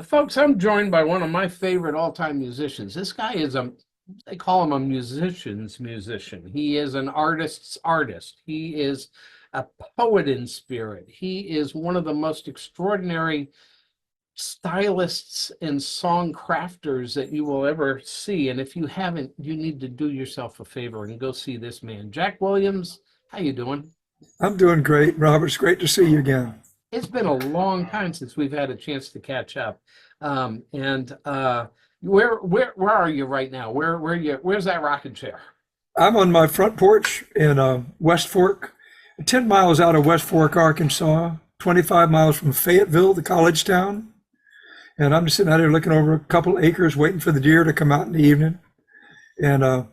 Folks, I'm joined by one of my favorite all-time musicians. This guy is they call him a musician's musician. He is an artist's artist. He is a poet in spirit. He is one of the most extraordinary stylists and song crafters that you will ever see. And if you haven't, you need to do yourself a favor and go see this man. Jack Williams, how you doing? I'm doing great, Robert. It's great to see you again. It's been a long time since we've had a chance to catch up. Where are you right now? Where's that rocking chair? I'm on my front porch in West Fork, 10 miles out of West Fork, Arkansas, 25 miles from Fayetteville, the college town. And I'm just sitting out here looking over a couple acres, waiting for the deer to come out in the evening and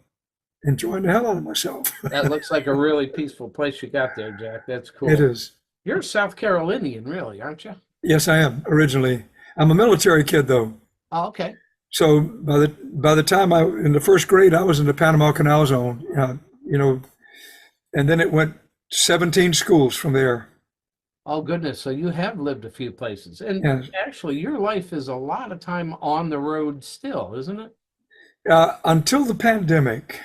enjoying the hell out of myself. That looks like a really peaceful place you got there, Jack. That's cool. It is. You're a South Carolinian, really, aren't you? Yes, I am originally. I'm a military kid, though. Oh, okay. So by the time in the first grade, I was in the Panama Canal Zone, and then it went 17 schools from there. Oh, goodness. So you have lived a few places. And Yes. actually, your life is a lot of time on the road still, isn't it? Until the pandemic.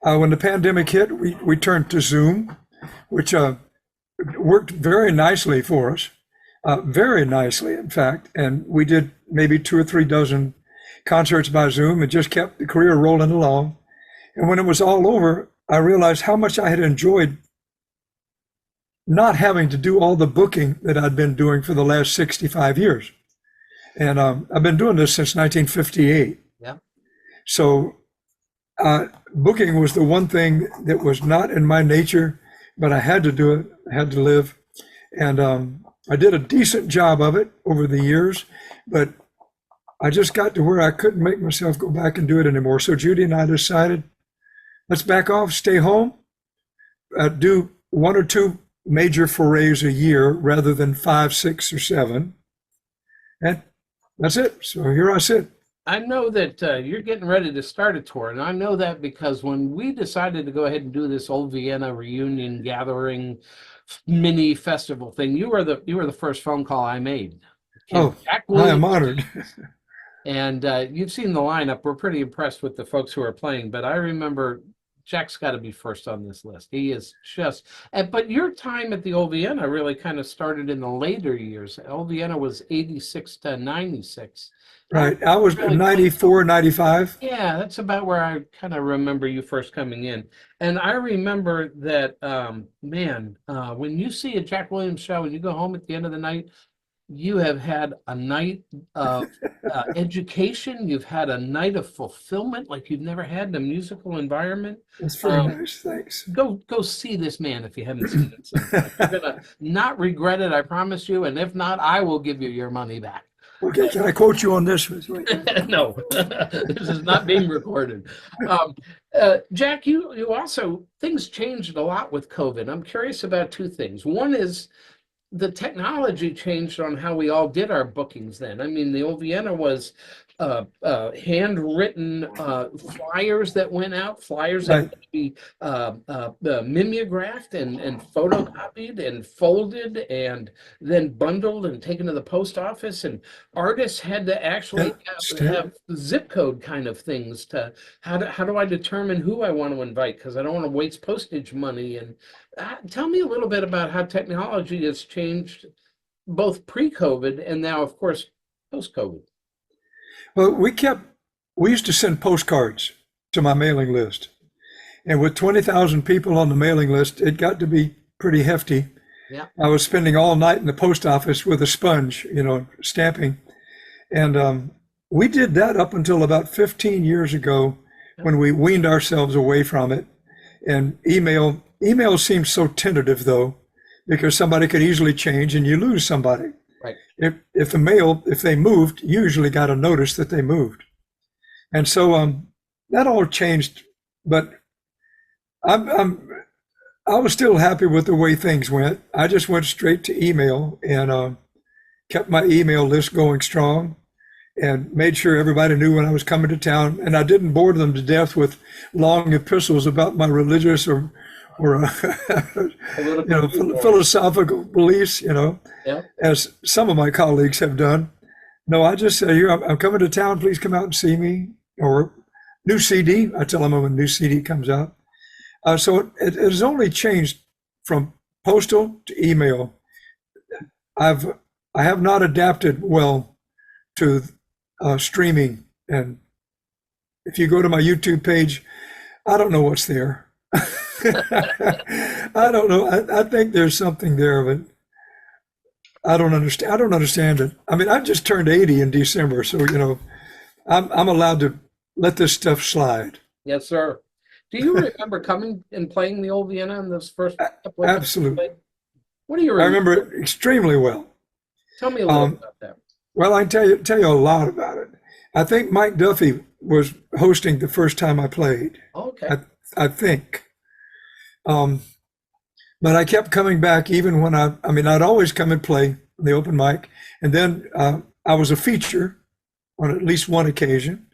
When the pandemic hit, we turned to Zoom, which worked very nicely for us, very nicely, in fact. And we did maybe 2 or 3 dozen concerts by Zoom and just kept the career rolling along. And when it was all over, I realized how much I had enjoyed not having to do all the booking that I'd been doing for the last 65 years. And I've been doing this since 1958. Yeah. So booking was the one thing that was not in my nature, but I had to do it. I had to live. And I did a decent job of it over the years, but I just got to where I couldn't make myself go back and do it anymore. So Judy and I decided, let's back off, stay home, do 1 or 2 major forays a year rather than 5, 6, or 7. And that's it. So here I sit. I know that you're getting ready to start a tour, and I know that because when we decided to go ahead and do this old Vienna reunion gathering mini festival thing, you were the first phone call I made. Oh, Jack I am Williams, honored. and you've seen the lineup. We're pretty impressed with the folks who are playing, but I remember Jack's got to be first on this list. He is just, but your time at the Old Vienna really kind of started in the later years. Old Vienna was 86 to 96. Right. I was Really 94, 95. Yeah, that's about where I kind of remember you first coming in. And I remember that, when you see a Jack Williams show and you go home at the end of the night, you have had a night of education. You've had a night of fulfillment like you've never had in a musical environment. That's very nice. Thanks. Go see this man if you haven't seen it sometime. You're gonna not regret it, I promise you. And if not, I will give you your money back. Okay, can I quote you on this? No, this is not being recorded. Jack, you also, things changed a lot with COVID. I'm curious about 2 things. One is the technology changed on how we all did our bookings then. I mean, the old Vienna was handwritten flyers that went out, flyers that Right. had to be mimeographed and photocopied and folded and then bundled and taken to the post office. And artists had to actually have zip code kind of things to how do I determine who I want to invite, because I don't want to waste postage money. And tell me a little bit about how technology has changed both pre-COVID and now, of course, post-COVID. Well, we used to send postcards to my mailing list. And with 20,000 people on the mailing list, it got to be pretty hefty. Yeah. I was spending all night in the post office with a sponge, stamping. And we did that up until about 15 years ago when we weaned ourselves away from it. And email seems so tentative, though, because somebody could easily change and you lose somebody. Right. If they moved, you usually got a notice that they moved. And so that all changed, but I was still happy with the way things went. I just went straight to email and kept my email list going strong and made sure everybody knew when I was coming to town. And I didn't bore them to death with long epistles about my religious or philosophical beliefs, Yeah. as some of my colleagues have done. No, I just say, here, I'm coming to town. Please come out and see me. Or new CD. I tell them when a new CD comes out. So it has only changed from postal to email. I have not adapted well to streaming. And if you go to my YouTube page, I don't know what's there. I don't know. I think there's something there, but I don't understand. I don't understand it. I mean, I just turned 80 in December, so I'm allowed to let this stuff slide. Yes, sir. Do you remember coming and playing the old Vienna in those first couple of Absolutely. What do you I remember? remember it extremely well. Tell me a little about that. Well, I can tell you a lot about it. I think Mike Duffy was hosting the first time I played. Okay. I think. But I kept coming back even when I'd always come and play the open mic. And then I was a feature on at least one occasion.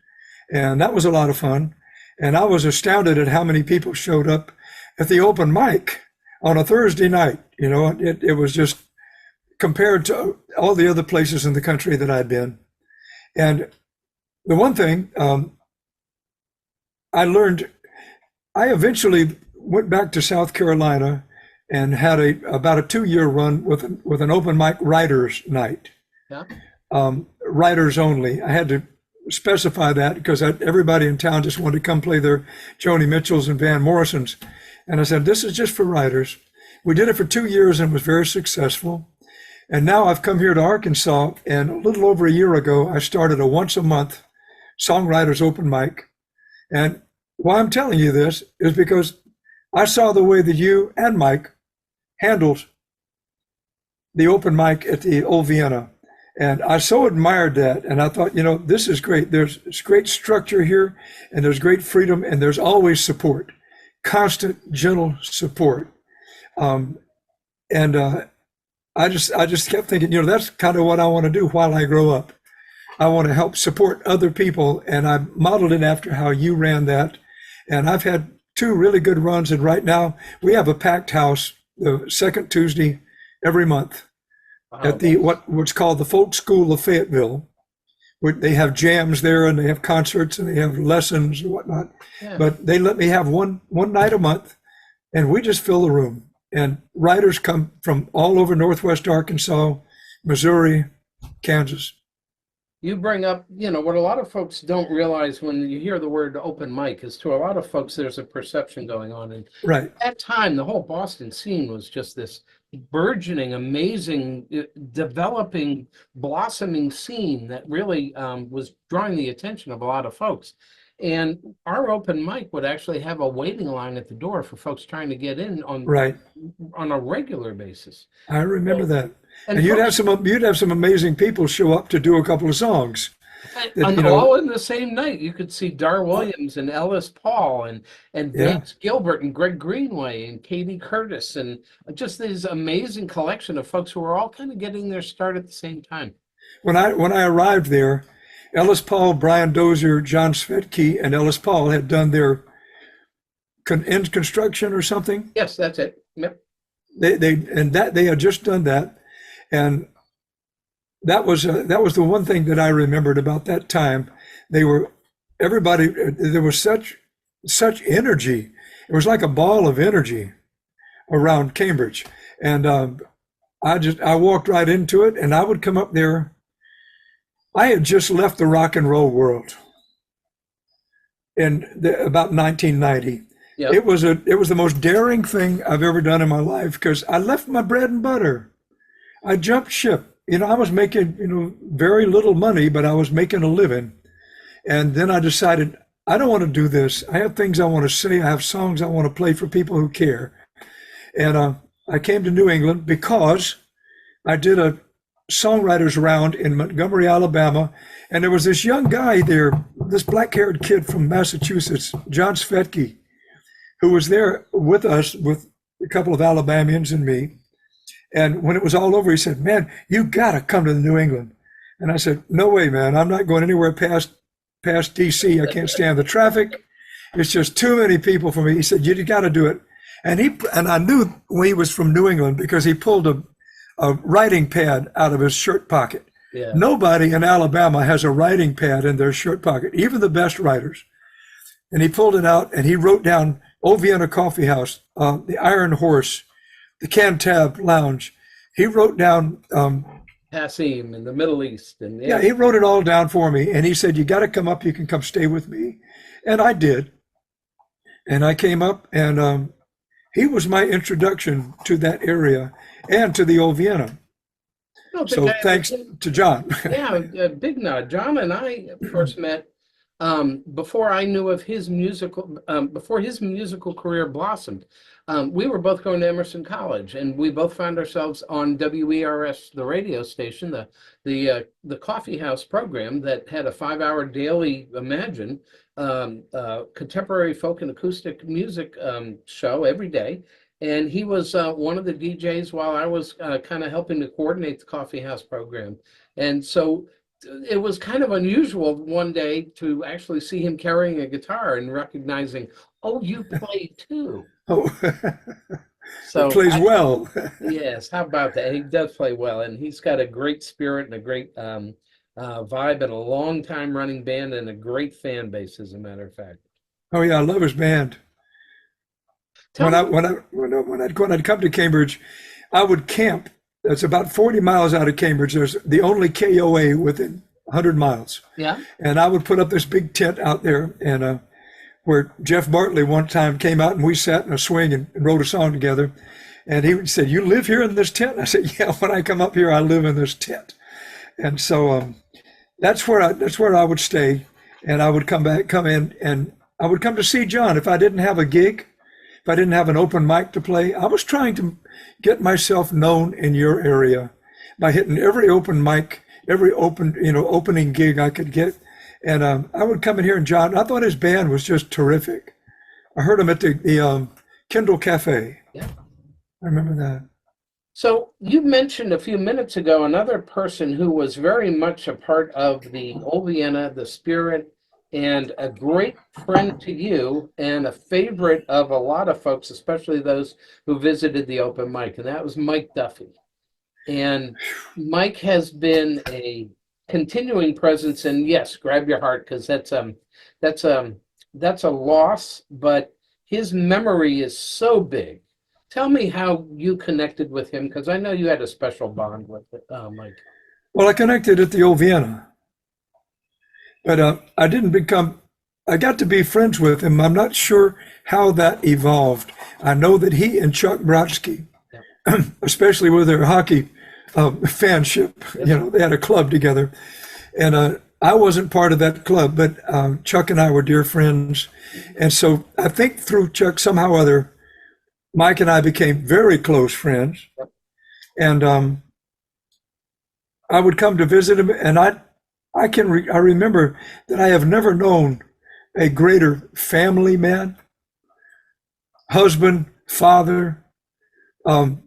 And that was a lot of fun. And I was astounded at how many people showed up at the open mic on a Thursday night. It was just compared to all the other places in the country that I'd been. And the one thing I learned, I eventually went back to South Carolina and had about a 2-year run with an open mic writers night. Yeah. Writers only. I had to specify that because everybody in town just wanted to come play their Joni Mitchells and Van Morrisons. And I said, this is just for writers. We did it for 2 years and was very successful. And now I've come here to Arkansas, and a little over a year ago, I started a once a month songwriters open mic. And why I'm telling you this is because I saw the way that you and Mike handled the open mic at the old Vienna. And I so admired that. And I thought, this is great. There's great structure here, and there's great freedom, and there's always support, constant, gentle support. I just kept thinking, that's kind of what I want to do while I grow up. I want to help support other people. And I modeled it after how you ran that. And I've had 2 really good runs. And right now we have a packed house the second Tuesday every month. At the what's called the Folk School of Fayetteville, where they have jams there and they have concerts and they have lessons and whatnot. Yeah. But they let me have one night a month, and we just fill the room. And writers come from all over Northwest Arkansas, Missouri, Kansas. You bring up, what a lot of folks don't realize when you hear the word open mic is, to a lot of folks, there's a perception going on. And right. At that time, the whole Boston scene was just this burgeoning, amazing, developing, blossoming scene that really was drawing the attention of a lot of folks. And our open mic would actually have a waiting line at the door for folks trying to get in on a regular basis. I remember that. And you'd have some amazing people show up to do a couple of songs. All in the same night. You could see Dar Williams and Ellis Paul and Vince Gilbert and Greg Greenway and Katie Curtis, and just this amazing collection of folks who were all kind of getting their start at the same time. When I arrived there, Ellis Paul, Brian Dozier, John Svetke, and Ellis Paul had done their end construction or something. Yes, that's it. Yep. They had just done that, and that was the one thing that I remembered about that time. There was such energy. It was like a ball of energy around Cambridge, and I walked right into it, and I would come up there. I had just left the rock and roll world in about 1990. Yep. It was the most daring thing I've ever done in my life, because I left my bread and butter. I jumped ship. I was making very little money, but I was making a living. And then I decided, I don't want to do this. I have things I want to say. I have songs I want to play for people who care. And I came to New England because I did a songwriters round in Montgomery, Alabama, and there was this young guy there, this black-haired kid from Massachusetts, John Svetke, who was there with us, with a couple of Alabamians and me. And when it was all over, he said, "Man, you gotta come to New England." And I said, "No way, man. I'm not going anywhere past DC. I can't stand the traffic. It's just too many people for me." He said, "You got to do it." And I knew when he was from New England because he pulled a writing pad out of his shirt pocket. Yeah. Nobody in Alabama has a writing pad in their shirt pocket, even the best writers. And he pulled it out and he wrote down O Vienna Coffeehaus, the Iron Horse, the Cantab Lounge. He wrote down, Passim in the Middle East. And yeah, he wrote it all down for me. And he said, "You got to come up. You can come stay with me." And I did. And I came up, and he was my introduction to that area and to the old Vienna. no, So thanks to John. yeah, a big nod. John and I first met before I knew of his before his musical career blossomed. We were both going to Emerson College, and we both found ourselves on WERS, the radio station, the coffee house program that had a 5-hour daily, imagine, contemporary folk and acoustic music show every day. And he was one of the DJs while I was kind of helping to coordinate the coffee house program. And so it was kind of unusual one day to actually see him carrying a guitar and recognizing, oh, you play too. Oh, So he plays well. yes, how about that? He does play well, and he's got a great spirit and a great vibe, and a long time running band and a great fan base, as a matter of fact. Oh yeah, I love his band. Tell When I me, when I'd come to Cambridge, I would camp. It's about 40 miles out of Cambridge. There's the only KOA within 100 miles, yeah, and I would put up this big tent out there, and where Jeff Bartley one time came out and we sat in a swing and wrote a song together. And he said, "You live here in this tent?" I said, "Yeah, when I come up here, I live in this tent." And so that's where I would stay, and I would come in, and I would come to see John if I didn't have a gig, if I didn't have an open mic to play. I was trying to get myself known in your area by hitting every open mic, every opening gig I could get. And I would come in here, and John, I thought his band was just terrific. I heard him at the Kindle Cafe. yeah. I remember that. So you mentioned a few minutes ago another person who was very much a part of the Old Vienna, the spirit, and a great friend to you and a favorite of a lot of folks, especially those who visited the open mic, and that was Mike Duffy. And Mike has been a continuing presence, and yes, grab your heart, because that's a loss, but his memory is so big. Tell me how you connected with him, because I know you had a special bond with Mike. Well, I connected at the old Vienna, but I got to be friends with him. I'm not sure how that evolved. I know that he and Chuck Brodsky, especially with their hockey fanship, they had a club together. And I wasn't part of that club, but Chuck and I were dear friends. And so I think through Chuck, somehow or other, Mike and I became very close friends. Yep. And I would come to visit him, and I remember that I have never known a greater family man, husband, father, and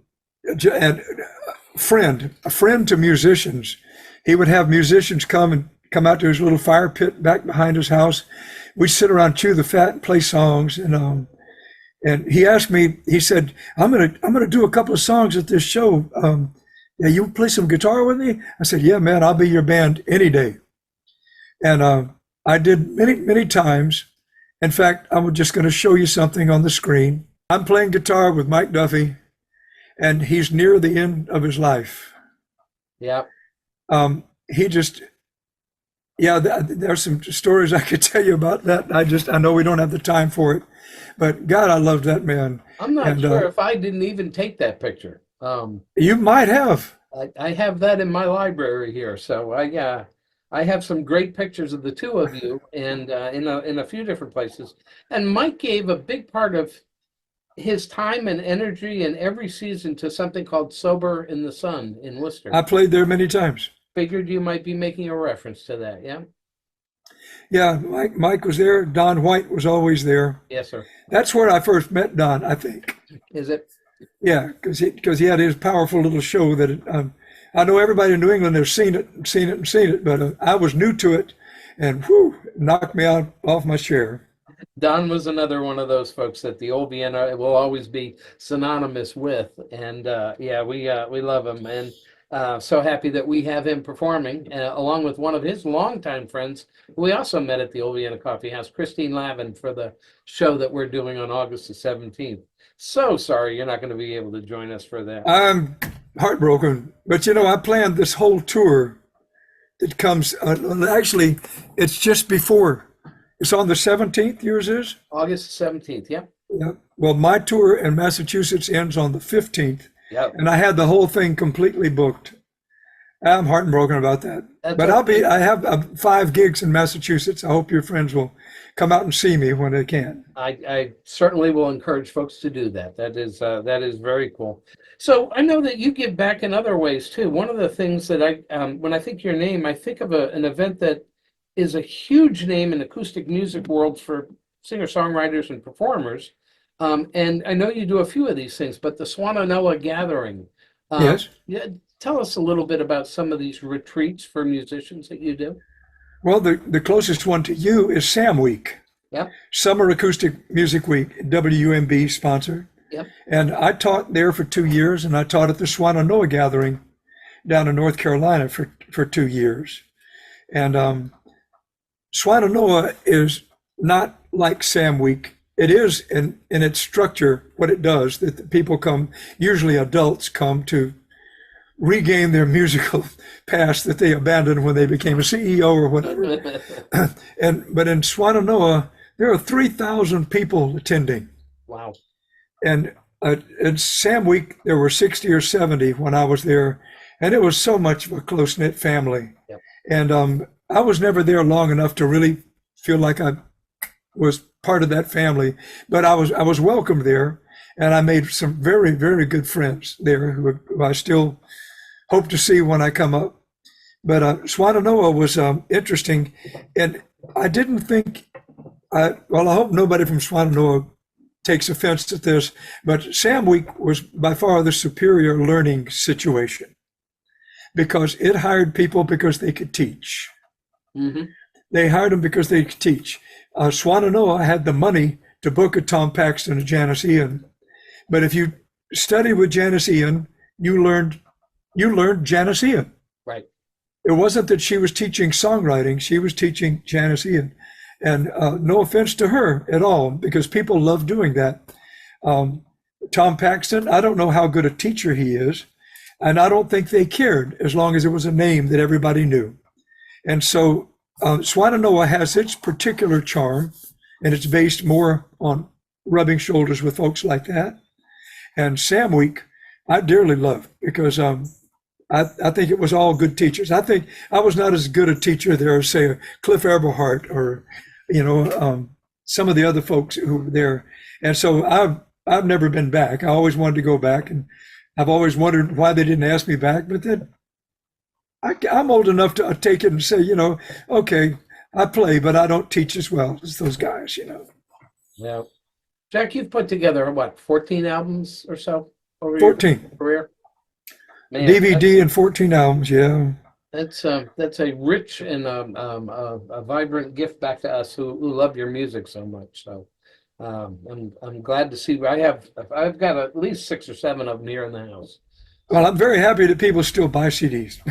a friend to musicians. He would have musicians come out to his little fire pit back behind his house. We'd sit around, chew the fat, and play songs. And he asked me, he said, I'm gonna do a couple of songs at this show. Yeah, you play some guitar with me? I said, yeah, man, I'll be your band any day. And I did many times. In fact, I'm just going to show you something on the screen. I'm playing guitar with Mike Duffy, and he's near the end of his life. Yeah. He just, yeah, there's some stories I could tell you about that. I know we don't have the time for it, but God, I loved that man. I'm not sure if I didn't even take that picture. You might have. I have that in my library here, so I have some great pictures of the two of you, and in a few different places. And Mike gave a big part of his time and energy in every season to something called Sober in the Sun in Worcester. I played there many times. Figured you might be making a reference to that, yeah? Yeah, Mike was there. Don White was always there. Yes, sir. That's where I first met Don, I think. Is it? Yeah, because he had his powerful little show that I know everybody in New England has seen it, but I was new to it, and whew, it knocked me out off my chair. Don was another one of those folks that the old Vienna will always be synonymous with, and yeah, we love him. And So happy that we have him performing along with one of his longtime friends who we also met at the Old Vienna Coffeehouse, Christine Lavin, for the show that we're doing on August the 17th. So sorry you're not going to be able to join us for that. I'm heartbroken, but I planned this whole tour that comes, actually, it's just before. It's on the 17th, yours is? August 17th, yeah. Yeah. Well, my tour in Massachusetts ends on the 15th. Yep. And I had the whole thing completely booked. I'm heartbroken about that. But okay. I have 5 gigs in Massachusetts. I hope your friends will come out and see me when they can. I certainly will encourage folks to do that. That is very cool. So I know that you give back in other ways too. One of the things that when I think your name, I think of an event that is a huge name in acoustic music world for singer-songwriters and performers. And I know you do a few of these things, but the Swananoa Gathering. Yes. Yeah, tell us a little bit about some of these retreats for musicians that you do. Well, the closest one to you is Sam Week. Yep. Summer Acoustic Music Week, WMB sponsored. Yep. And I taught there for 2 years, and I taught at the Swananoa Gathering down in North Carolina for 2 years. And Swananoa is not like Sam Week. It is in its structure, what it does, that the people come, usually adults come to regain their musical past that they abandoned when they became a CEO or whatever. But in Swananoa, there are 3,000 people attending. Wow. And at Sam Week, there were 60 or 70 when I was there, and it was so much of a close-knit family. Yep. And I was never there long enough to really feel like I was part of that family, but I was welcomed there, and I made some very, very good friends there who I still hope to see when I come up. But Swananoa was interesting, and I didn't think, I hope nobody from Swananoa takes offense at this, but Sam Week was by far the superior learning situation because it hired people because they could teach. Mm-hmm. They hired them because they could teach. Swananoa had the money to book a Tom Paxton, a Janice Ian. But if you study with Janice Ian, you learned Janice Ian. Right. It wasn't that she was teaching songwriting, she was teaching Janice Ian. And no offense to her at all, because people love doing that. Tom Paxton, I don't know how good a teacher he is, and I don't think they cared as long as it was a name that everybody knew. And so Swananoa has its particular charm, and it's based more on rubbing shoulders with folks like that. And Sam Week, I dearly love because I think it was all good teachers. I think I was not as good a teacher there as, say, Cliff Eberhardt or, some of the other folks who were there. And so I've never been back. I always wanted to go back, and I've always wondered why they didn't ask me back. But then I'm old enough to take it and say, okay, I play, but I don't teach as well as those guys, Yeah. Jack, you've put together, 14 albums or so over 14. Your career? Man, DVD and 14 albums, yeah. That's a rich and a vibrant gift back to us who love your music so much. So I'm glad to see. I've got at least 6 or 7 of them here in the house. Well, I'm very happy that people still buy CDs.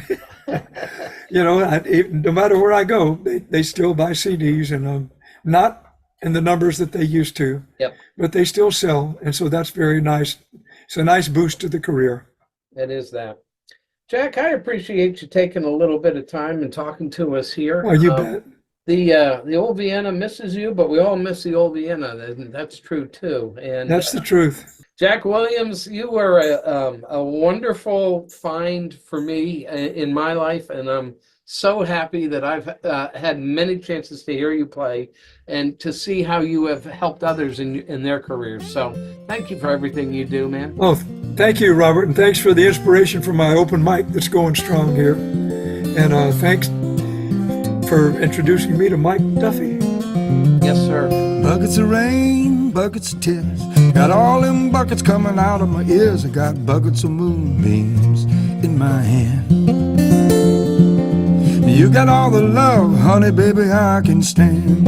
No matter where I go, they still buy CDs, and not in the numbers that they used to. Yep. But they still sell, and so that's very nice. It's a nice boost to the career. It is that. Jack, I appreciate you taking a little bit of time and talking to us here. Well, you bet. The old Vienna misses you, but we all miss the old Vienna. That's true too. And that's the truth. Jack Williams, you were a wonderful find for me in my life, and I'm so happy that I've had many chances to hear you play and to see how you have helped others in their careers. So thank you for everything you do, man. Oh, thank you, Robert, and thanks for the inspiration for my open mic that's going strong here. And thanks for introducing me to Mike Duffy. Yes, sir. Buckets of rain, buckets of tears, got all them buckets coming out of my ears. I got buckets of moonbeams in my hand. You got all the love, honey, baby, I can stand.